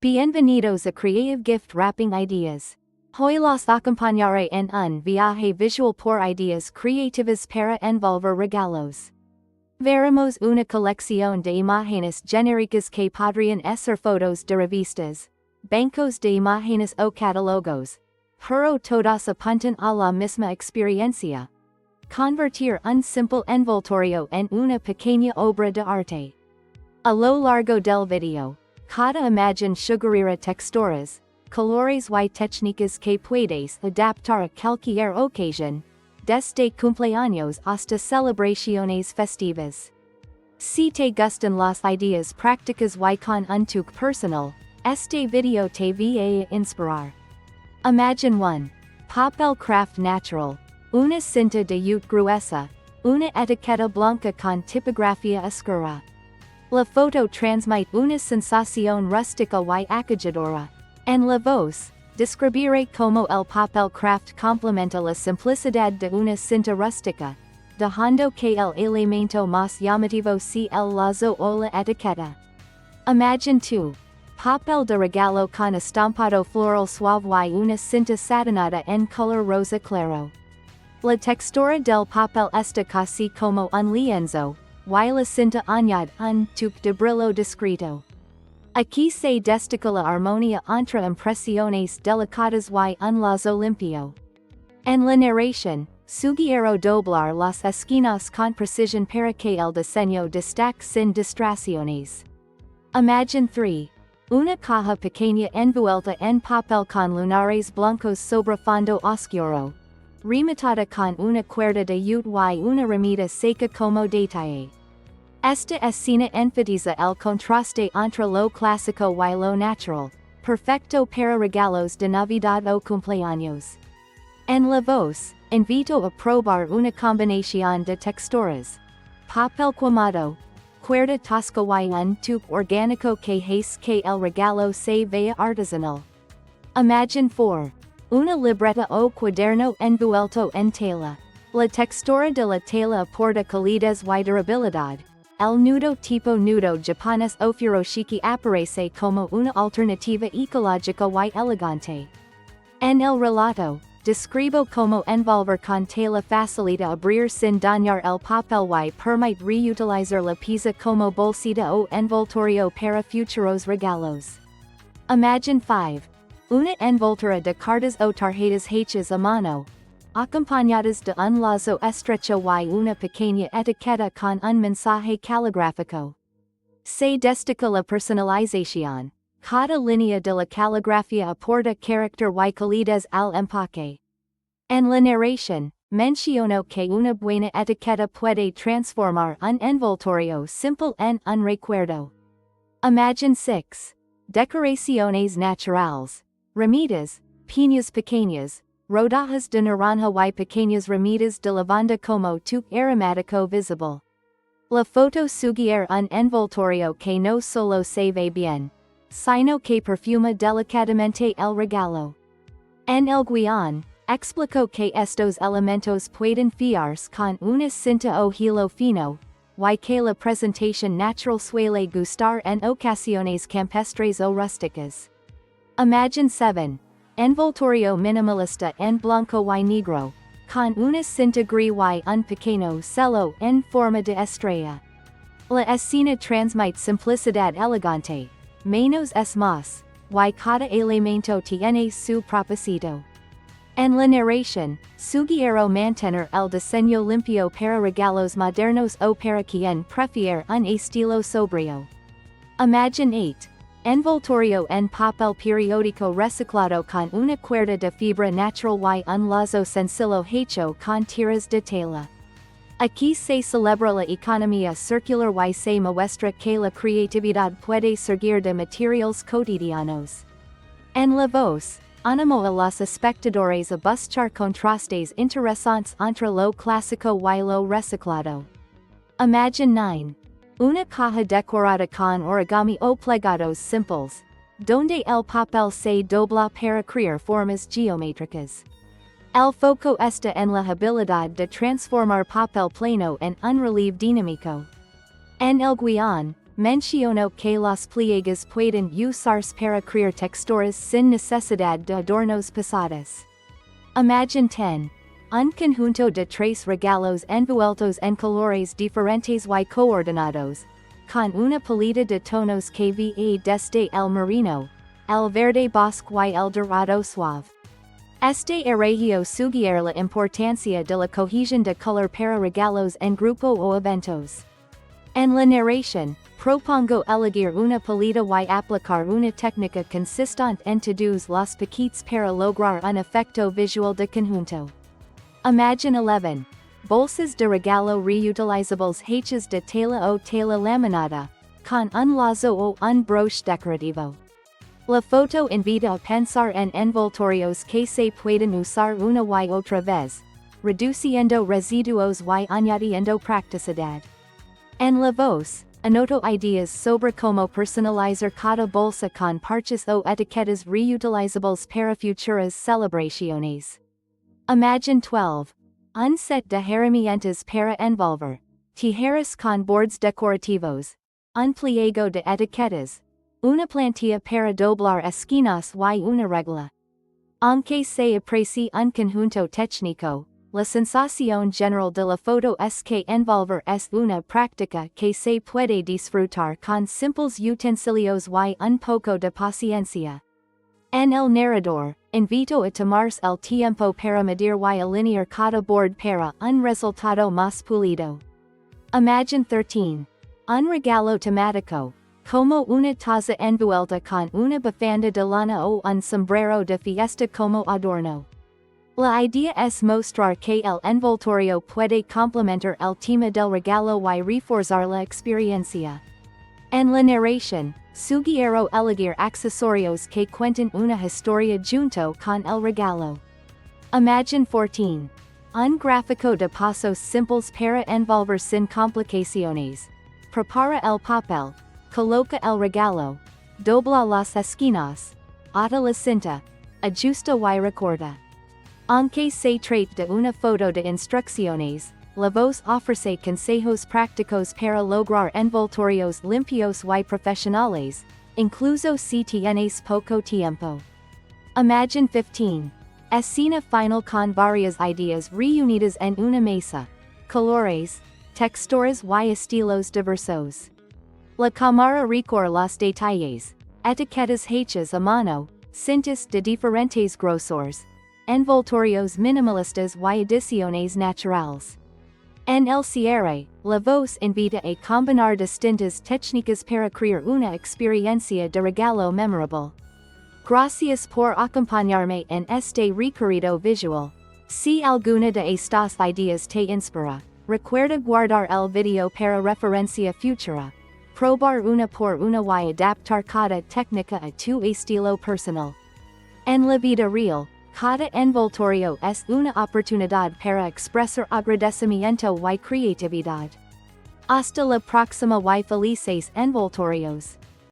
Bienvenidos a Creative Gift Wrapping Ideas. Hoy los acompañaré en un viaje visual por ideas creativas para envolver regalos. Veremos una colección de imágenes genéricas que podrían ser fotos de revistas, bancos de imágenes o catálogos, pero todas apuntan a la misma experiencia. Convertir un simple envoltorio en una pequeña obra de arte. A lo largo del video, cada imagen sugerirá texturas, colores y técnicas que puedes adaptar a cualquier ocasión, desde cumpleaños hasta celebraciones festivas. Si te gustan las ideas prácticas y con un toque personal, este video te va a inspirar. Imagen 1. Papel kraft natural, una cinta de jute gruesa, una etiqueta blanca con tipografía oscura. La foto transmite una sensación rústica y acogedora. En la voz, describiré cómo el papel kraft complementa la simplicidad de una cinta rústica, dejando que el elemento más llamativo sea el lazo o la etiqueta. Imagen 2. Papel de regalo con estampado floral suave y una cinta satinada en color rosa claro. La textura del papel está casi como un lienzo, y la cinta añade un toque de brillo discreto. Aquí se destaca la armonía entre impresiones delicadas y un lazo limpio. En la narración, sugiero doblar las esquinas con precisión para que el diseño destaque sin distracciones. Imagen 3. Una caja pequeña envuelta en papel con lunares blancos sobre fondo oscuro, rematada con una cuerda de jute y una ramita seca como detalle. Esta escena enfatiza el contraste entre lo clásico y lo natural, perfecto para regalos de Navidad o cumpleaños. En la voz, invito a probar una combinación de texturas. Papel quemado, cuerda tosca y un toque orgánico que hace que el regalo se vea artesanal. Imagen 4. Una libreta o cuaderno envuelto en tela. La textura de la tela aporta calidez y durabilidad. El nudo tipo nudo japonés o furoshiki aparece como una alternativa ecológica y elegante. En el relato, describo cómo envolver con tela facilita abrir sin dañar el papel y permite reutilizar la pieza como bolsita o envoltorio para futuros regalos. Imagen 5. Una envoltura de cartas o tarjetas hechas a mano, acompañadas de un lazo estrecho y una pequeña etiqueta con un mensaje caligráfico. Se destaca la personalización. Cada línea de la caligrafía aporta carácter y calidez al empaque. En la narración, menciono que una buena etiqueta puede transformar un envoltorio simple en un recuerdo. Imagen 6. Decoraciones naturales. Ramitas, piñas pequeñas, rodajas de naranja y pequeñas ramitas de lavanda como toque aromático visible. La foto sugiere un envoltorio que no solo se ve bien, sino que perfuma delicadamente el regalo. En el guión, explico que estos elementos pueden fiarse con una cinta o hilo fino, y que la presentación natural suele gustar en ocasiones campestres o rústicas. Imagen 7. Envoltorio minimalista en blanco y negro, con una cinta gris y un pequeño sello en forma de estrella. La escena transmite simplicidad elegante, menos es más, y cada elemento tiene su propósito. En la narración, sugiero mantener el diseño limpio para regalos modernos o para quien prefiere un estilo sobrio. Imagen 8. Envoltorio en papel periódico reciclado con una cuerda de fibra natural y un lazo sencillo hecho con tiras de tela. Aquí se celebra la economía circular y se muestra que la creatividad puede surgir de materiales cotidianos. En la voz, animo a los espectadores a buscar contrastes interesantes entre lo clásico y lo reciclado. Imagen 9. Una caja decorada con origami o plegados simples, donde el papel se dobla para crear formas geométricas. El foco está en la habilidad de transformar papel plano en un relieve dinámico. En el guión, menciono que los pliegues pueden usarse para crear texturas sin necesidad de adornos pesados. Imagine 10. Un conjunto de tres regalos envueltos en colores diferentes y coordinados, con una paleta de tonos que va desde el marino, el verde bosque y el dorado suave. Este regio sugiere la importancia de la cohesión de color para regalos en grupo o eventos. En la narración, propongo elegir una paleta y aplicar una técnica consistente en todos los paquetes para lograr un efecto visual de conjunto. Imagine 11. Bolsas de regalo reutilizables hechas de tela o tela laminada, con un lazo o un broche decorativo. La foto invita a pensar en envoltorios que se pueden usar una y otra vez, reduciendo residuos y añadiendo practicidad. En la voz, anoto ideas sobre cómo personalizar cada bolsa con parches o etiquetas reutilizables para futuras celebraciones. Imagine 12. Un set de herramientas para envolver, tijeras con bordes decorativos, un pliego de etiquetas, una plantilla para doblar esquinas y una regla. Aunque se aprecie un conjunto técnico, la sensación general de la foto es que envolver es una práctica que se puede disfrutar con simples utensilios y un poco de paciencia. En el narrador, invito a tomarse el tiempo para medir y alinear cada borde para un resultado más pulido. Imagine 13. Un regalo temático, como una taza envuelta con una bufanda de lana o un sombrero de fiesta como adorno. La idea es mostrar que el envoltorio puede complementar el tema del regalo y reforzar la experiencia. En la narración, sugiero elegir accesorios que cuenten una historia junto con el regalo. Imagine 14. Un gráfico de pasos simples para envolver sin complicaciones. Prepara el papel, coloca el regalo, dobla las esquinas, ata la cinta, ajusta y recorta. Aunque se trate de una foto de instrucciones, la voz ofrece consejos prácticos para lograr envoltorios limpios y profesionales, incluso si tienes poco tiempo. Imagine 15. Escena final con varias ideas reunidas en una mesa. Colores, texturas y estilos diversos. La cámara recorre los detalles, etiquetas hechas a mano, cintas de diferentes grosores, envoltorios minimalistas y ediciones naturales. En el cierre, la voz invita a combinar distintas técnicas para crear una experiencia de regalo memorable. Gracias por acompañarme en este recorrido visual. Si alguna de estas ideas te inspira, recuerda guardar el video para referencia futura. Probar una por una y adaptar cada técnica a tu estilo personal. En la vida real, cada envoltorio es una oportunidad para expresar agradecimiento y creatividad. Hasta la próxima y felices envoltorios.